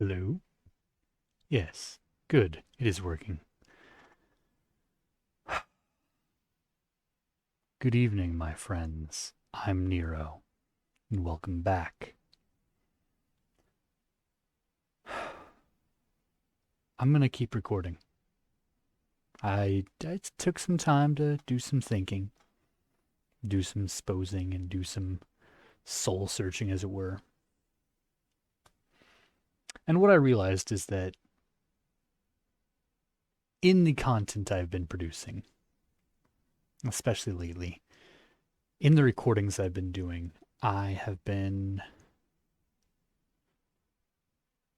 Hello? Yes. Good. It is working. Good evening, my friends. I'm Nero, and welcome back. I'm gonna keep recording. I took some time to do some thinking, do some sposing, and do some soul searching, as it were. And what I realized is that in the content I've been producing, especially lately, in the recordings I've been doing, I have been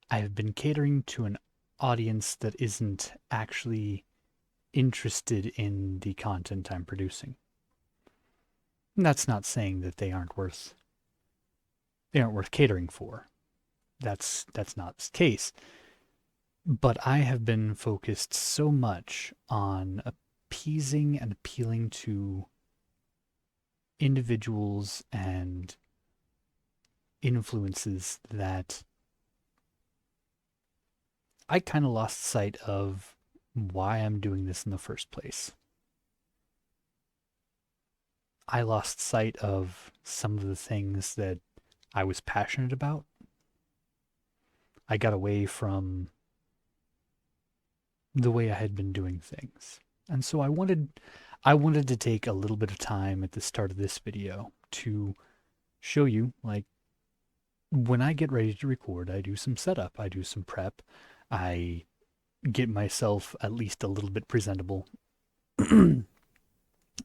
I have been catering to an audience that isn't actually interested in the content I'm producing. And that's not saying that they aren't worth catering for. That's not the case. But I have been focused so much on appeasing and appealing to individuals and influences that I kind of lost sight of why I'm doing this in the first place. I lost sight of some of the things that I was passionate about. I got away from the way I had been doing things. And so I wanted to take a little bit of time at the start of this video to show you, like, when I get ready to record, I do some setup, I do some prep, I get myself at least a little bit presentable,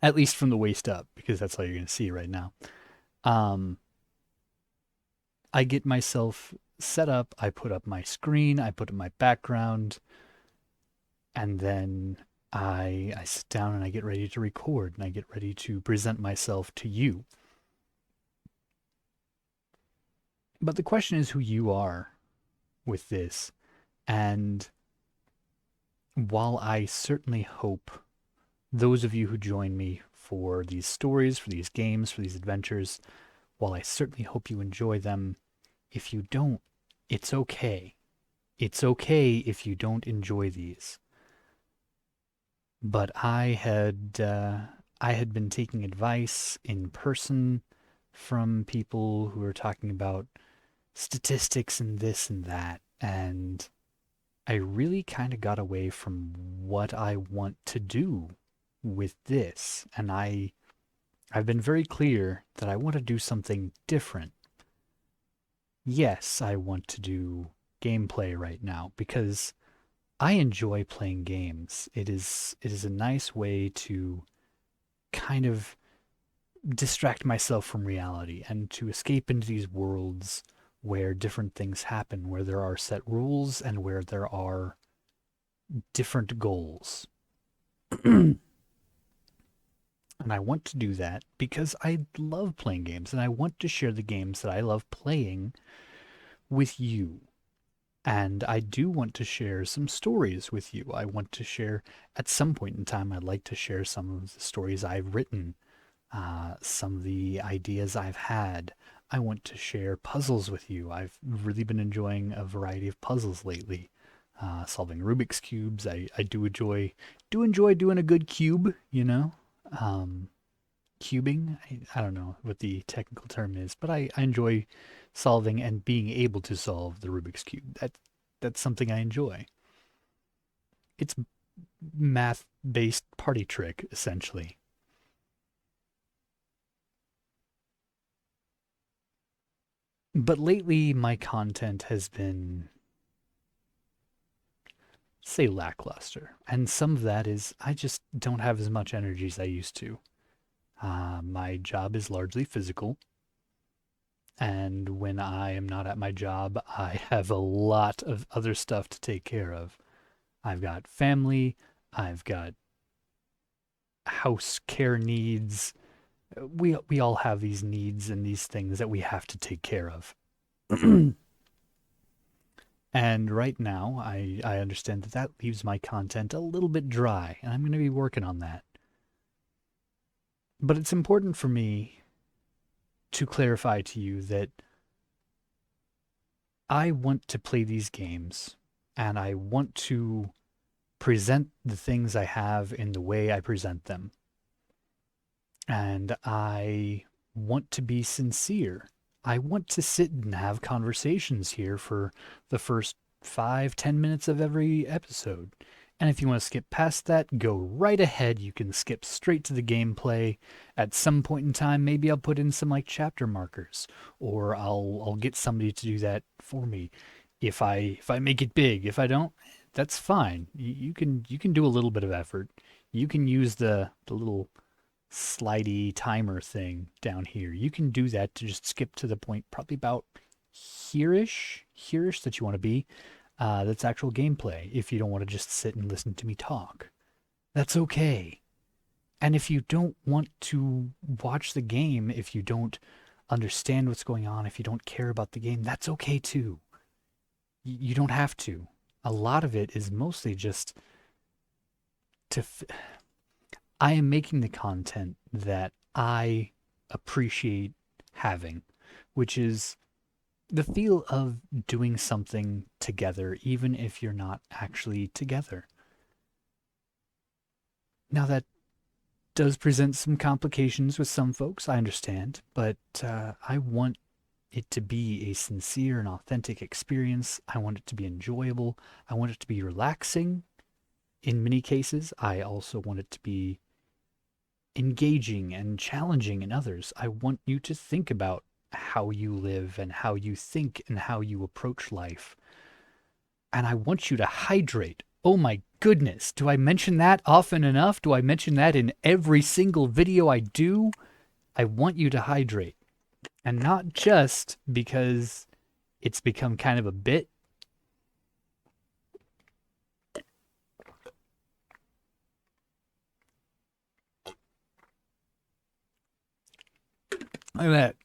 at least from the waist up, because that's all you're going to see right now. Um, I get myself set up, I put up my screen, I put up my background, and then I sit down and I get ready to record and I get ready to present myself to you. But the question is who you are with this. And while I certainly hope those of you who join me for these stories, for these games, for these adventures, while I certainly hope you enjoy them, if you don't, it's okay. It's okay if you don't enjoy these. But I had been taking advice in person from people who were talking about statistics and this and that, and I really kind of got away from what I want to do with this, and I've been very clear that I want to do something different. Yes, I want to do gameplay right now because I enjoy playing games. It is a nice way to kind of distract myself from reality and to escape into these worlds where different things happen, where there are set rules and where there are different goals. And I want to do that because I love playing games and I want to share the games that I love playing with you. And I do want to share some stories with you. I want to share, at some point in time, I'd like to share some of the stories I've written, some of the ideas I've had. I want to share puzzles with you. I've really been enjoying a variety of puzzles lately. Solving Rubik's cubes. I do enjoy doing a good cube, you know. Um, Cubing. I don't know what the technical term is, but I enjoy solving and being able to solve the Rubik's cube. That's something I enjoy. It's math based party trick essentially. But lately my content has been, say, lackluster. And some of that is I just don't have as much energy as I used to. My job is largely physical. And when I am not at my job, I have a lot of other stuff to take care of. I've got family, I've got house care needs. We all have these needs and these things that we have to take care of. And right now, I understand that that leaves my content a little bit dry, and I'm going to be working on that. But it's important for me to clarify to you that I want to play these games and I want to present the things I have in the way I present them. And I want to be sincere. I want to sit and have conversations here for the first 5, 10 minutes of every episode. And if you want to skip past that, go right ahead. You can skip straight to the gameplay. At some point in time, maybe I'll put in some like chapter markers, or I'll get somebody to do that for me. If I make it big, if I don't, that's fine. You can do a little bit of effort. You can use the little slidey timer thing down here. You can do that to just skip to the point, probably about here-ish that you want to be. That's actual gameplay. If you don't want to just sit and listen to me talk, that's okay. And if you don't want to watch the game, if you don't understand what's going on, if you don't care about the game, that's okay too. You don't have to. A lot of it is mostly just to. I am making the content that I appreciate having, which is the feel of doing something together, even if you're not actually together. Now, that does present some complications with some folks, I understand, but I want it to be a sincere and authentic experience. I want it to be enjoyable. I want it to be relaxing in many cases. I also want it to be engaging and challenging in others. I want you to think about how you live and how you think and how you approach life. And I want you to hydrate. Oh my goodness. Do I mention that often enough? Do I mention that in every single video I do? I want you to hydrate. And not just because it's become kind of a bit. Look at that.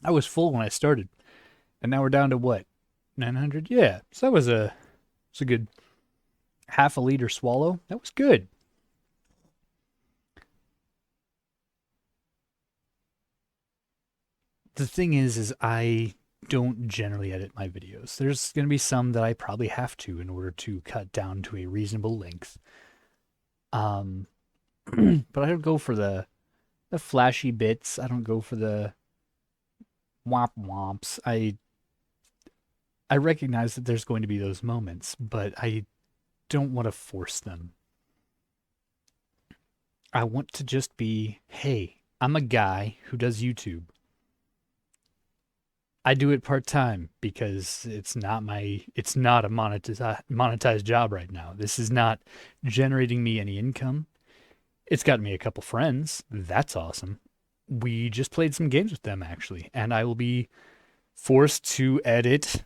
I was full when I started. And now we're down to what? 900? Yeah. So that was a good half a liter swallow. That was good. The thing is I don't generally edit my videos. There's going to be some that I probably have to in order to cut down to a reasonable length. Um, but I don't go for the flashy bits. I don't go for the womp womps. I recognize that there's going to be those moments, but I don't want to force them. I want to just be, hey, I'm a guy who does YouTube. I do it part time because it's not a monetized job right now. This is not generating me any income. It's got me a couple friends. That's awesome. We just played some games with them actually, and I will be forced to edit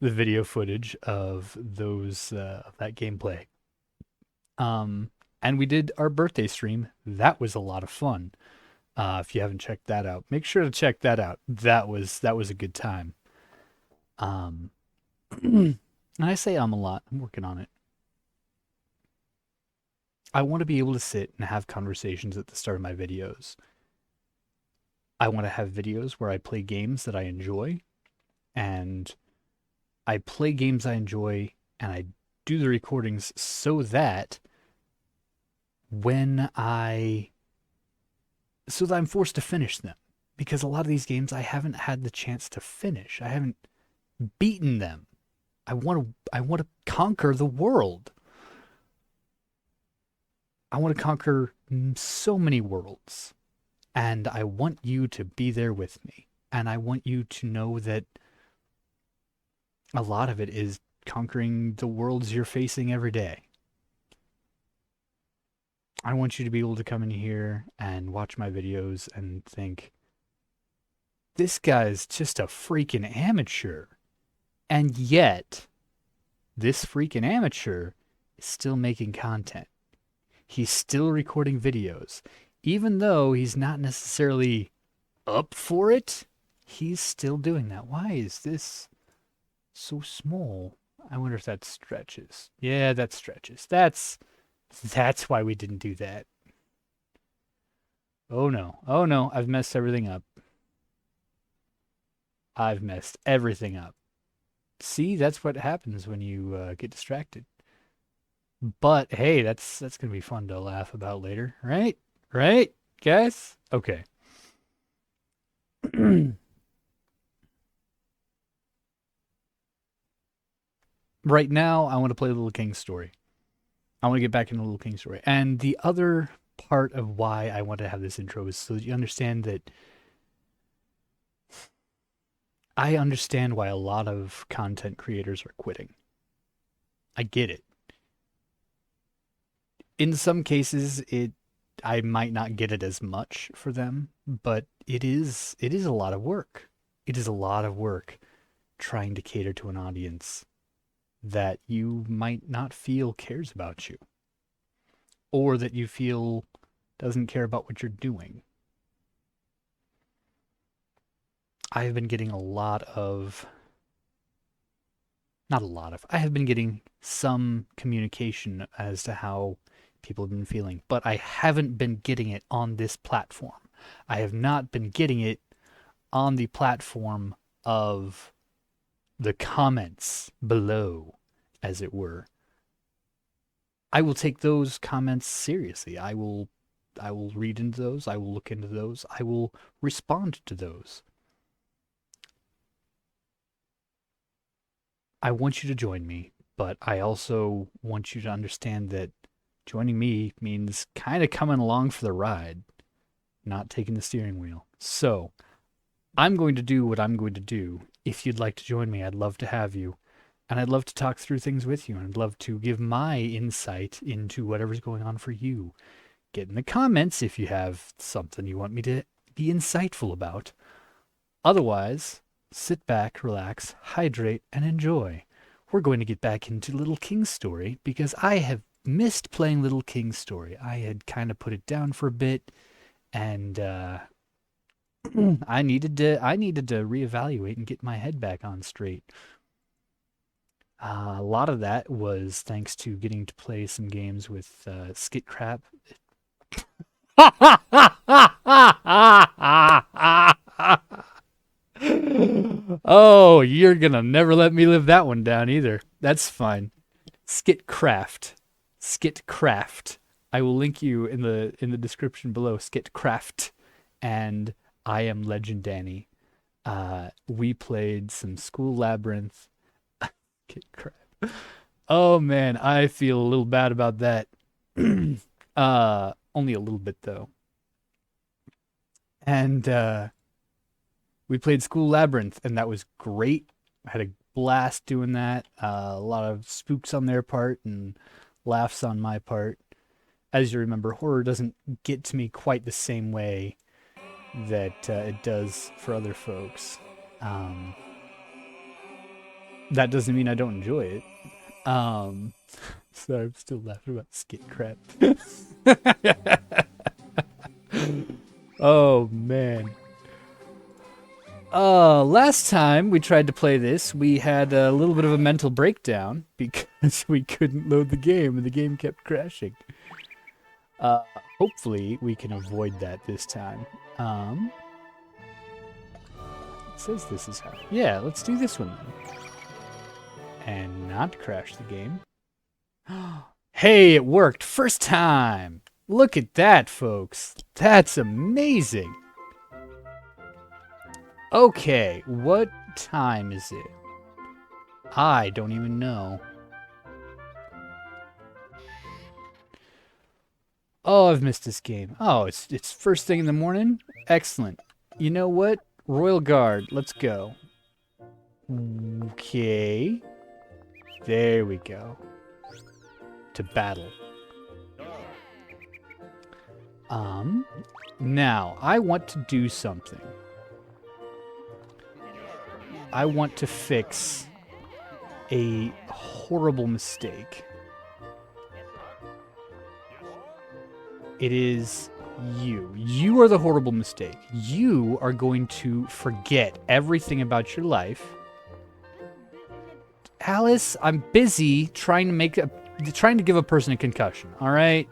the video footage of those of that gameplay. And we did our birthday stream. That was a lot of fun. If you haven't checked that out, make sure to check that out. That was a good time. Um, and I say a lot. I'm working on it. I want to be able to sit and have conversations at the start of my videos. I want to have videos where I play games that I enjoy, and I play games I enjoy, and I do the recordings so that when I so that I'm forced to finish them, because a lot of these games I haven't had the chance to finish. I haven't beaten them. I want to conquer the world. I want to conquer so many worlds, and I want you to be there with me. And I want you to know that a lot of it is conquering the worlds you're facing every day. I want you to be able to come in here and watch my videos and think, this guy's just a freaking amateur. And yet, this freaking amateur is still making content. He's still recording videos. Even though he's not necessarily up for it, he's still doing that. Why is this so small? I wonder if that stretches. Yeah, that stretches. That's why we didn't do that. Oh no. Oh no, I've messed everything up. I've messed everything up. See, that's what happens when you get distracted. But hey, that's gonna be fun to laugh about later, right? Right, guys? Okay. Right now, I want to play Little King's Story. I want to get back into Little King's Story. And the other part of why I want to have this intro is so that you understand that I understand why a lot of content creators are quitting. I get it. In some cases, I might not get it as much for them, but it is a lot of work. It is a lot of work trying to cater to an audience that you might not feel cares about you, or that you feel doesn't care about what you're doing. I have been getting a lot of, not a lot of, I have been getting some communication as to how people have been feeling, but I haven't been getting it on this platform. I have not been getting it on the platform of the comments below, as it were. I will take those comments seriously. I will read into those, I will look into those, I will respond to those. I want you to join me, but I also want you to understand that joining me means kind of coming along for the ride, not taking the steering wheel. So, I'm going to do what I'm going to do. If you'd like to join me, I'd love to have you. And I'd love to talk through things with you. And I'd love to give my insight into whatever's going on for you. Get in the comments if you have something you want me to be insightful about. Otherwise, sit back, relax, hydrate, and enjoy. We're going to get back into Little King's Story because I have missed playing Little King's Story. I had kind of put it down for a bit, and I needed to reevaluate and get my head back on straight. A lot of that was thanks to getting to play some games with Skit Crap. Oh, you're gonna never let me live that one down either. That's fine. Skitcraft. Skitcraft. I will link you in the description below. Skitcraft. And I am Legend Danny. We played some School Labyrinth. Skitcraft. Oh man, I feel a little bad about that. Only a little bit though. And we played School Labyrinth, and that was great. I had a blast doing that. A lot of spooks on their part and laughs on my part. As you remember, horror doesn't get to me quite the same way that it does for other folks. Um, that doesn't mean I don't enjoy it. So I'm still laughing about skit crap. Oh man. Last time we tried to play this, we had a little bit of a mental breakdown because we couldn't load the game and the game kept crashing. Uh, Hopefully we can avoid that this time. It says this is how. Yeah, let's do this one then. And not crash the game. Hey, it worked. First time. Look at that, folks. That's amazing. Okay, what time is it? I don't even know. Oh, I've missed this game. Oh, it's first thing in the morning? Excellent. You know what? Royal Guard, let's go. Okay. There we go. To battle. Now, I want to do something. I want to fix a horrible mistake. It is you. You are the horrible mistake. You are going to forget everything about your life. Alice, I'm busy trying to give a person a concussion, all right?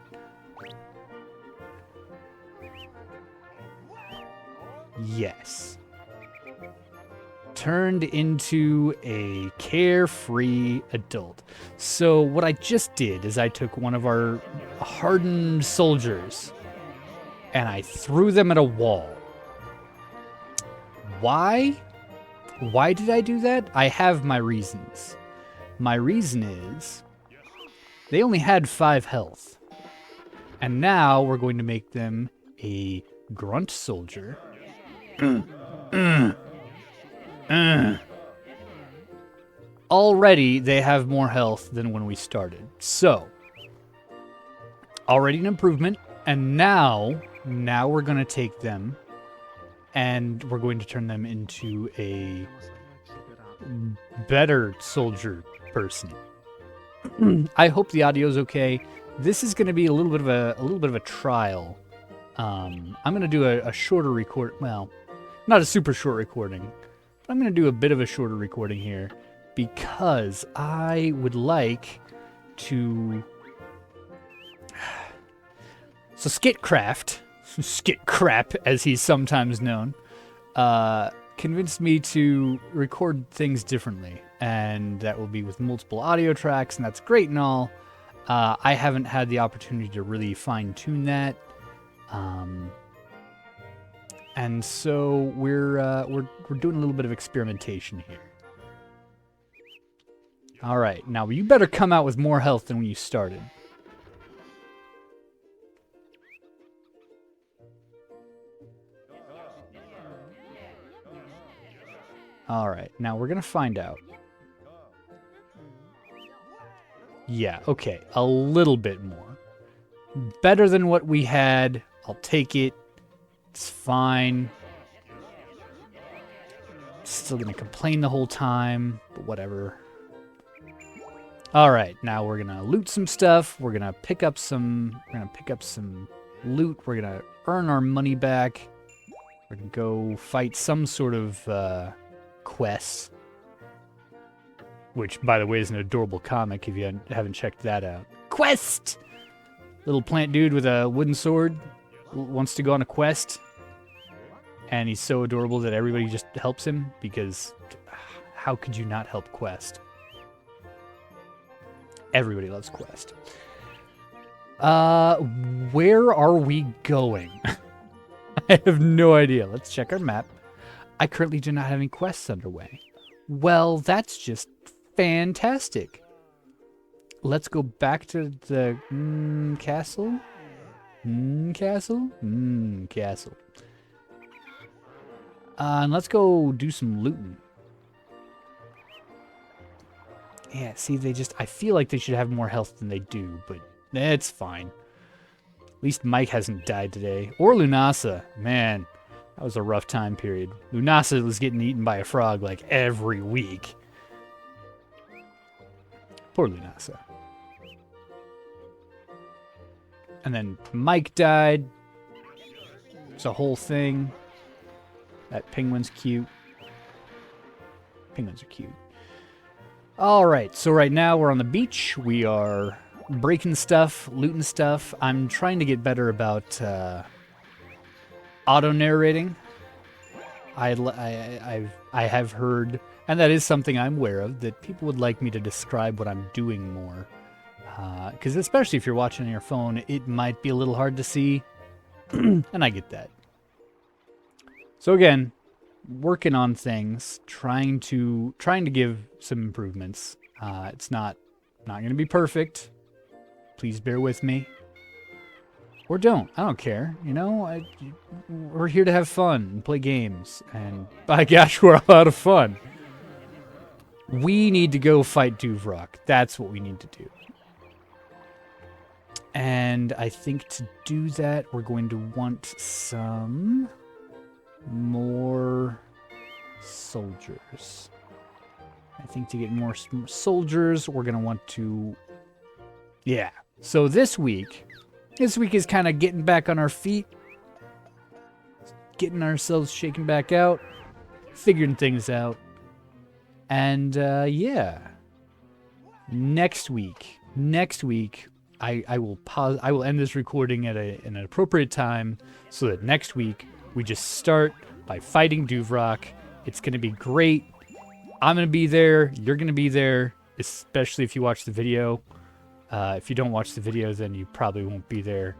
Yes. turned into a carefree adult. So what I just did is I took one of our hardened soldiers and I threw them at a wall. Why? Why did I do that? I have my reasons. My reason is they only had 5 health. And now we're going to make them a grunt soldier. Already, they have more health than when we started. So, already an improvement. And now we're going to take them and we're going to turn them into a better soldier person. I hope the audio's okay. This is going to be a little bit of a trial. I'm going to do a shorter record. Well, not a super short recording, but I'm going to do a bit of a shorter recording here because I would like to. So Skitcrap, as he's sometimes known, convinced me to record things differently, and that will be with multiple audio tracks, and that's great and all. I haven't had the opportunity to really fine-tune that, and so we're doing a little bit of experimentation here. All right, now you better come out with more health than when you started. All right, now we're going to find out. Yeah, okay, a little bit more. Better than what we had. I'll take it. It's fine. Still going to complain the whole time, but whatever. All right, now we're going to loot some stuff. We're going to pick up some loot. We're going to earn our money back. We're going to go fight some sort of quest, which, by the way, is an adorable comic if you haven't checked that out. Quest! Little plant dude with a wooden sword wants to go on a quest, and he's so adorable that everybody just helps him, because how could you not help Quest? Everybody loves Quest. Where are we going? I have no idea. Let's check our map. I currently do not have any quests underway. Well, that's just fantastic. Let's go back to the castle. Castle. And let's go do some looting. Yeah, see, I feel like they should have more health than they do, but it's fine. At least Mike hasn't died today. Or Lunasa. Man, that was a rough time period. Lunasa was getting eaten by a frog like every week. Poor Lunasa. And then Mike died. It's a whole thing. That penguin's cute. Penguins are cute. Alright, so right now we're on the beach. We are breaking stuff, looting stuff. I'm trying to get better about auto-narrating. I have heard, and that is something I'm aware of, that people would like me to describe what I'm doing more. Because especially if you're watching on your phone, it might be a little hard to see, and I get that. So again, working on things, trying to give some improvements. It's not going to be perfect. Please bear with me. Or don't. I don't care. You know, we're here to have fun and play games. And by gosh, we're a lot of fun. We need to go fight Duvrock. That's what we need to do. And I think to do that, we're going to want some more soldiers. I think to get more soldiers, we're going to want to... Yeah. So this week is kind of getting back on our feet. Getting ourselves shaken back out. Figuring things out. And, yeah. Next week, I will pause. I will end this recording at an appropriate time so that next week we just start by fighting Duvrock. It's going to be great. I'm going to be there. You're going to be there, especially if you watch the video. If you don't watch the video, then you probably won't be there.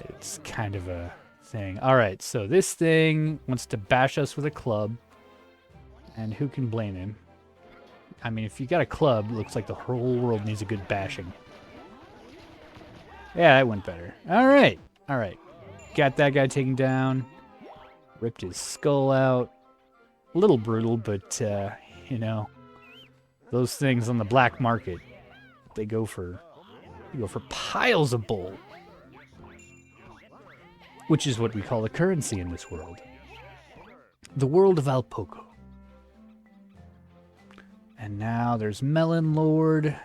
It's kind of a thing. All right, so this thing wants to bash us with a club. And who can blame him? I mean, if you got a club, it looks like the whole world needs a good bashing. Yeah, that went better. All right. All right. Got that guy taken down. Ripped his skull out. A little brutal, but, you know, those things on the black market, they go for piles of gold. Which is what we call a currency in this world. The world of Alpoco. And now there's Melon Lord.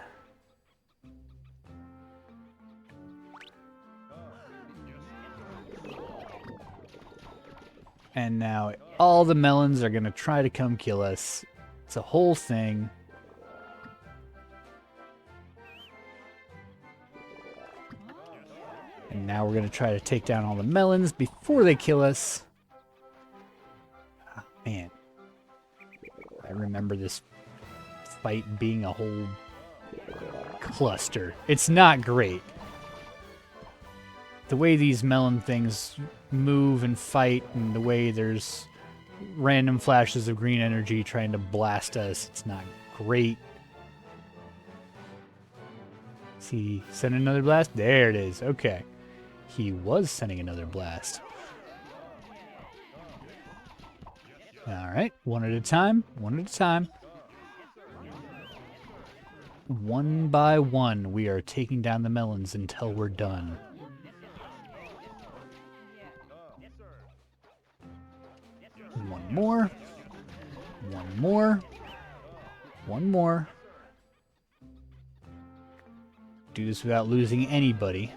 And now all the melons are going to try to come kill us. It's a whole thing. And now we're going to try to take down all the melons before they kill us. Oh, man. I remember this fight being a whole cluster. It's not great. The way these melon things move and fight, and the way there's random flashes of green energy trying to blast us, it's not great. Is he sending another blast? There it is. Okay. He was sending another blast. Alright, one at a time. One at a time. One by one, we are taking down the melons until we're done. One more. One more. One more. Do this without losing anybody.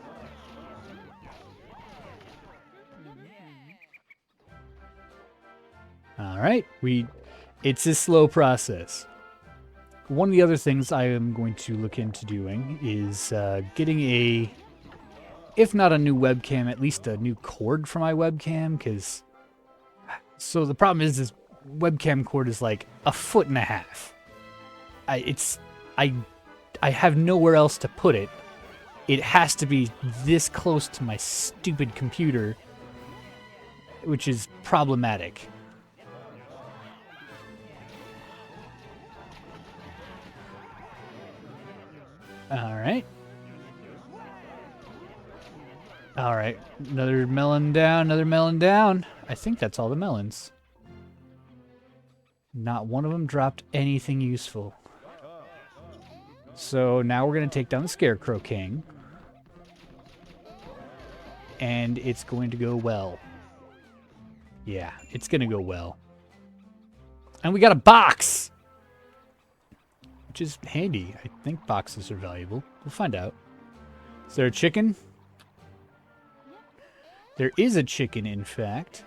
Alright, it's a slow process. One of the other things I am going to look into doing is getting a, if not a new webcam, at least a new cord for my webcam, because, so the problem is this webcam cord is like 1.5 feet. I have nowhere else to put it. It has to be this close to my stupid computer, which is problematic. Alright. Alright. Another melon down, another melon down. I think that's all the melons. Not one of them dropped anything useful. So now we're going to take down the Scarecrow King. And it's going to go well. Yeah, it's going to go well. And we got a box! Which is handy. I think boxes are valuable. We'll find out. Is there a chicken? There is a chicken, in fact.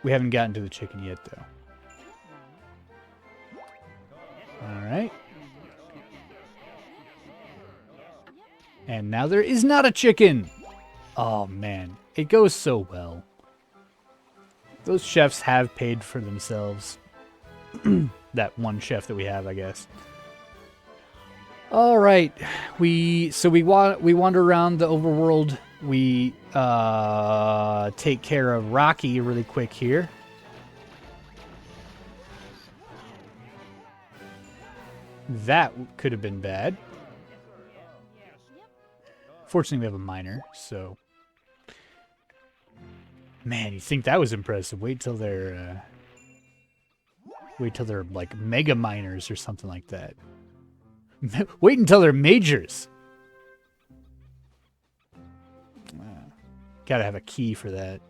We haven't gotten to the chicken yet, though. Alright. And now there is not a chicken! Oh, man. It goes so well. Those chefs have paid for themselves. That one chef that we have, I guess. All right, we wander around the overworld. We take care of Rocky really quick here. That could have been bad. Fortunately, we have a miner, so. Man, you think that was impressive? Wait till they're like mega miners or something like that. Wait until they're majors. Gotta have a key for that.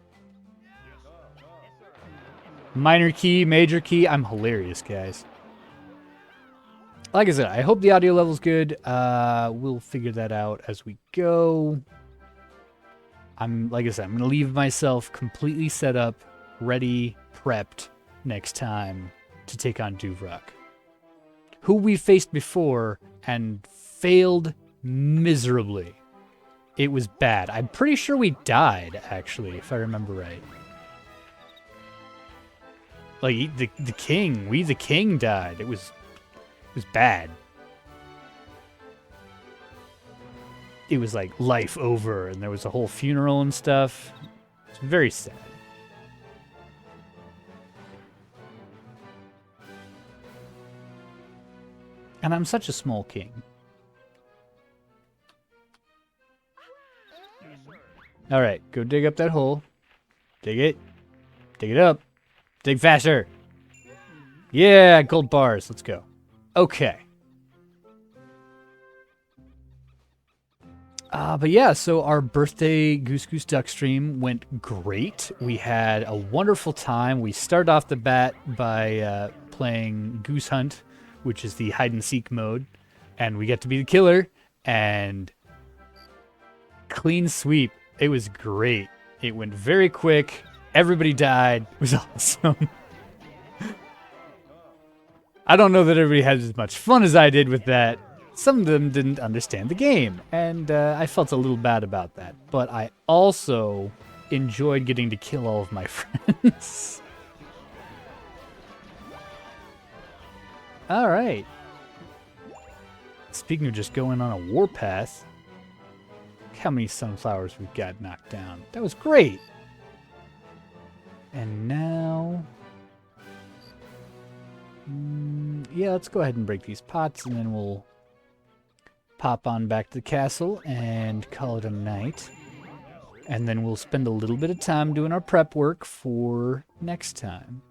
Minor key, major key. I'm hilarious, guys. Like I said, I hope the audio level's good. We'll figure that out as we go. Like I said, I'm gonna leave myself completely set up, ready, prepped next time to take on Duvrak, who we faced before and failed miserably. It was bad. I'm pretty sure we died, actually, if I remember right. Like the king, we the king died. It was bad. It was like life over, and there was a whole funeral and stuff. It's very sad. And I'm such a small king. All right, go dig up that hole. Dig it. Dig it up. Dig faster. Yeah, gold bars. Let's go. Okay. But yeah, so our birthday Goose Goose Duck stream went great. We had a wonderful time. We started off the bat by playing Goose Hunt, which is the hide and seek mode, and we get to be the killer, and clean sweep. It was great. It went very quick. Everybody died. It was awesome. I don't know that everybody had as much fun as I did with that. Some of them didn't understand the game, and I felt a little bad about that. But I also enjoyed getting to kill all of my friends. All right. Speaking of just going on a warpath, look how many sunflowers we've got knocked down. That was great. And now... yeah, let's go ahead and break these pots, and then we'll pop on back to the castle and call it a night. And then we'll spend a little bit of time doing our prep work for next time.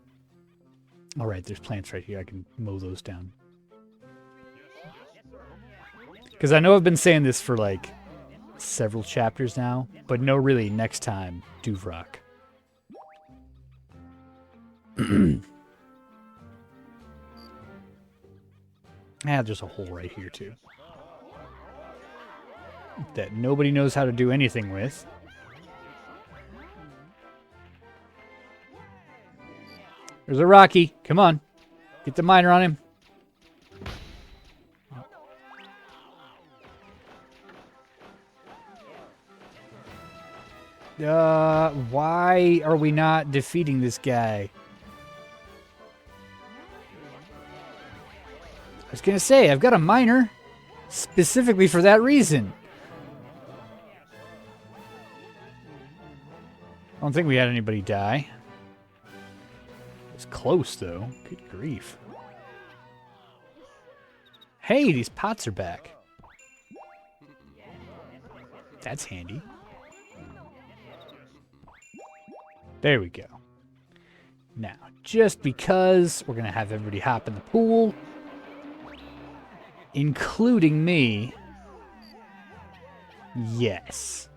All right, there's plants right here. I can mow those down. Because I know I've been saying this for like several chapters now, but no, really, next time, Duvrock. There's a hole right here, too. That nobody knows how to do anything with. There's a Rocky. Come on. Get the miner on him. Why are we not defeating this guy? I was gonna say, I've got a miner specifically for that reason. I don't think we had anybody die. It's close, though. Good grief. Hey, these pots are back. That's handy. There we go. Now, just because we're going to have everybody hop in the pool, including me. Yes.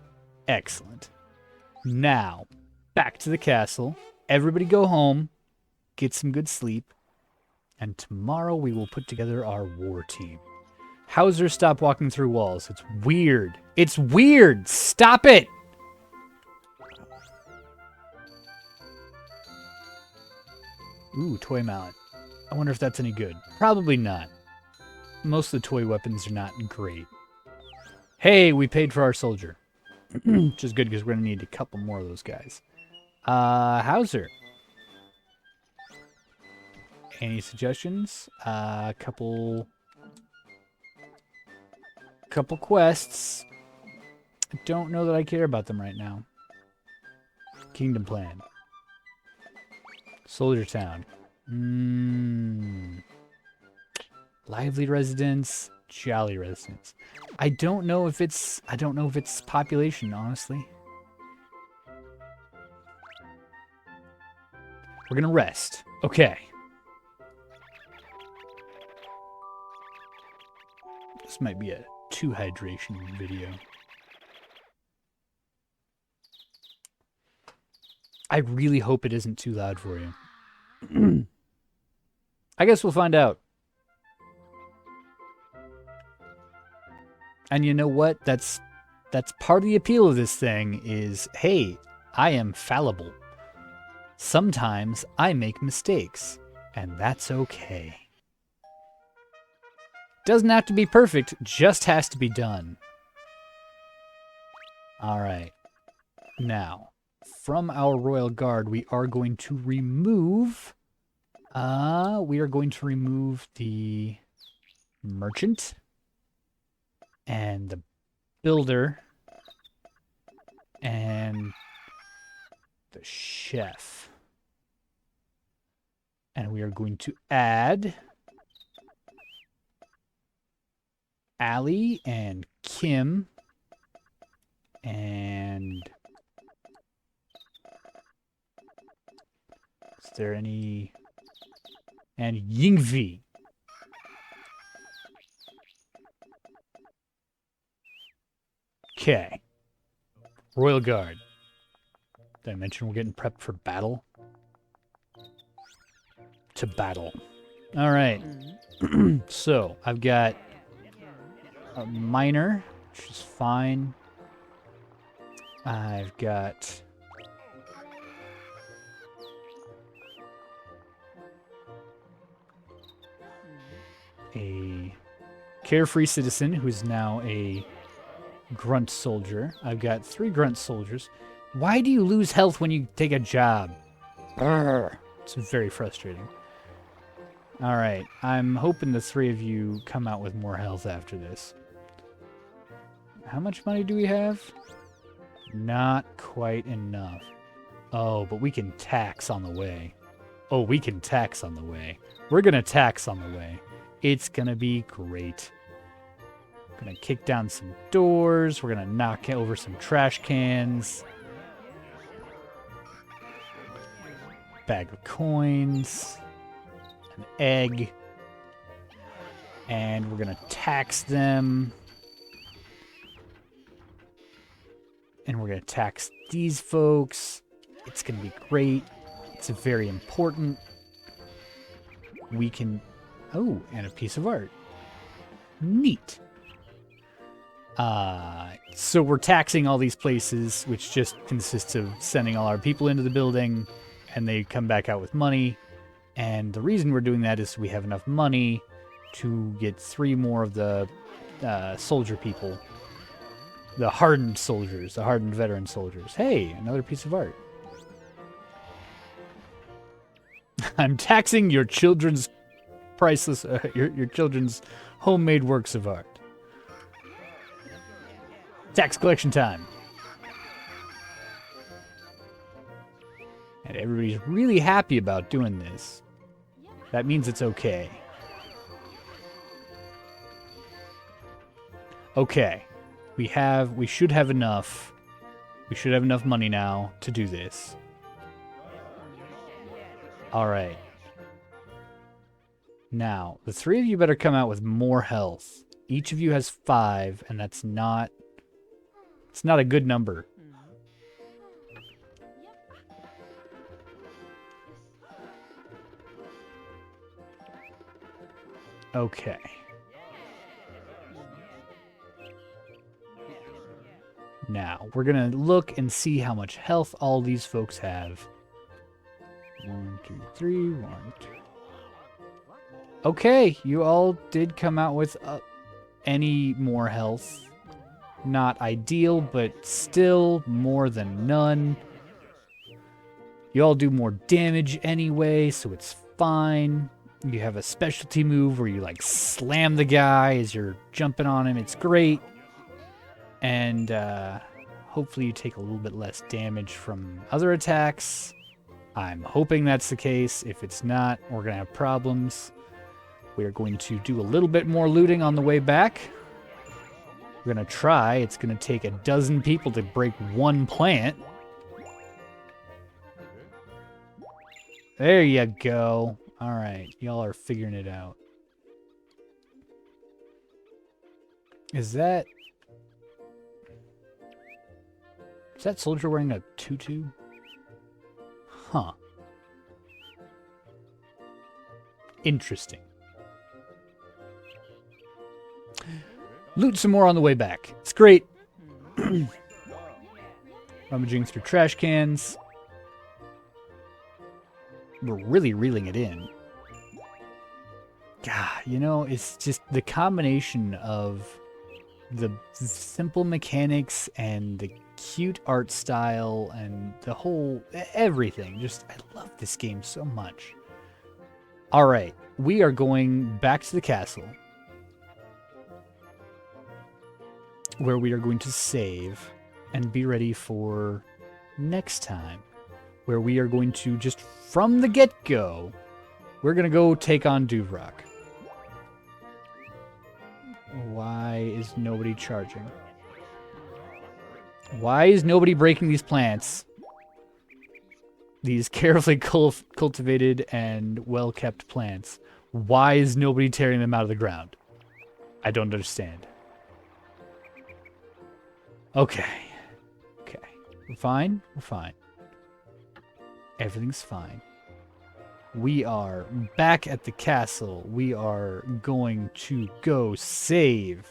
Excellent. Now, back to the castle. Everybody go home, get some good sleep, and tomorrow we will put together our war team. Hauser, stop walking through walls. It's weird. It's weird. Stop it. Ooh, toy mallet. I wonder if that's any good. Probably not. Most of the toy weapons are not great. Hey, we paid for our soldier. Which is good because we're going to need a couple more of those guys. Hauser. Any suggestions? Couple quests. I don't know that I care about them right now. Kingdom Plan. Soldier Town. Lively Residence. Jolly Residence. I don't know if it's population, honestly. We're gonna rest. Okay. This might be a 2 hydration video. I really hope it isn't too loud for you. I guess we'll find out. And you know what? That's part of the appeal of this thing is, hey, I am fallible. Sometimes I make mistakes, and that's okay. Doesn't have to be perfect, just has to be done. All right. Now, from our Royal Guard, we are going to remove We are going to remove the merchant and the builder and the chef. And we are going to add Allie and Kim and is there any and Yingvi. Okay. Royal Guard. Did I mention we're getting prepped for battle? To battle. All right. So I've got a miner, which is fine. I've got a carefree citizen who's now a grunt soldier. I've got 3 grunt soldiers. Why do you lose health when you take a job? Brr. It's very frustrating. All right, I'm hoping the 3 of you come out with more health after this. How much money do we have? Not quite enough. Oh, but we can tax on the way. Oh, we can tax on the way. We're going to tax on the way. It's going to be great. We're going to kick down some doors. We're going to knock over some trash cans. Bag of coins. An egg. And we're going to tax them. And we're going to tax these folks. It's going to be great. It's very important. We can... Oh, and a piece of art. Neat. So we're taxing all these places, which just consists of sending all our people into the building, and they come back out with money. And the reason we're doing that is we have enough money to get 3 more of the soldier people. The hardened soldiers, the hardened veteran soldiers. Hey, another piece of art. I'm taxing your children's priceless, your children's homemade works of art. Tax collection time. And everybody's really happy about doing this. That means it's okay. Okay. We should have enough. We should have enough money now to do this. All right. Now, the 3 of you better come out with more health. Each of you has 5, and it's not a good number. Okay. Now, we're going to look and see how much health all these folks have. 1, 2, 3, 1, 2. Okay, you all did come out with any more health. Not ideal, but still more than none. You all do more damage anyway, so it's fine. You have a specialty move where you like slam the guy as you're jumping on him. It's great. And hopefully you take a little bit less damage from other attacks. I'm hoping that's the case. If it's not, we're going to have problems. We are going to do a little bit more looting on the way back. We're going to try. It's going to take 12 people to break 1 plant. There you go. All right. Y'all are figuring it out. Is that soldier wearing a tutu? Huh. Interesting. Loot some more on the way back. It's great. Rummaging through trash cans. We're really reeling it in. God, you know, it's just the combination of the simple mechanics and the cute art style and the whole everything. Just, I love this game so much. All right, we are going back to the castle where we are going to save and be ready for next time, where we are going to just from the get-go, we're going to go take on Duvrak. Why is nobody charging? Why is nobody breaking these plants? These carefully cultivated and well-kept plants. Why is nobody tearing them out of the ground? I don't understand. Okay. Okay. We're fine? We're fine. Everything's fine. We are back at the castle. We are going to go save.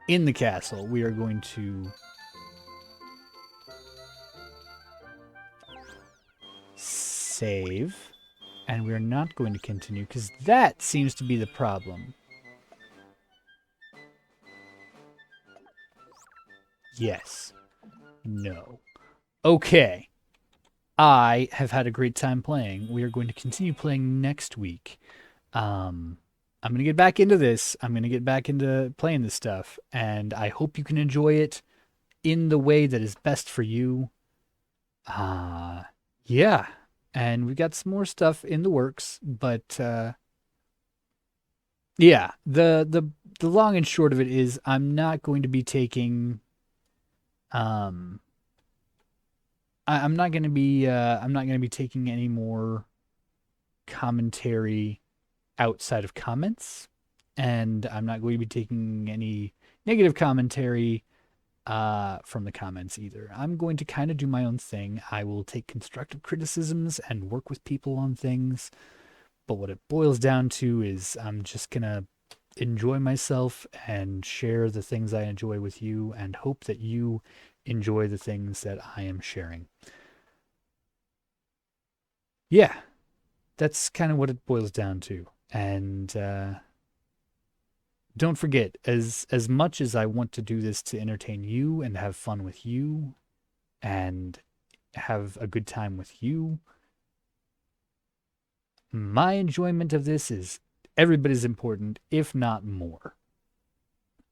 In the castle, we are going to save. And we're not going to continue because that seems to be the problem. Yes. No. Okay. I have had a great time playing. We are going to continue playing next week. I'm going to get back into this. I'm going to get back into playing this stuff. And I hope you can enjoy it in the way that is best for you. Yeah. And we've got some more stuff in the works. But yeah, the long and short of it is I'm not going to be taking I'm not going to be taking any more commentary outside of comments, and I'm not going to be taking any negative commentary from the comments either. I'm going to kind of do my own thing. I will take constructive criticisms and work with people on things, but what it boils down to is I'm just gonna enjoy myself and share the things I enjoy with you and hope that you enjoy the things that I am sharing. Yeah, that's kind of what it boils down to. And don't forget, as much as I want to do this to entertain you and have fun with you and have a good time with you, my enjoyment of this is every bit as important, if not more.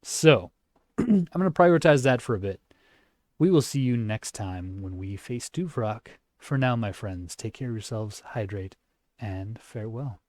So, I'm going to prioritize that for a bit. We will see you next time when we face Duvrak. For now, my friends, take care of yourselves, hydrate, and farewell.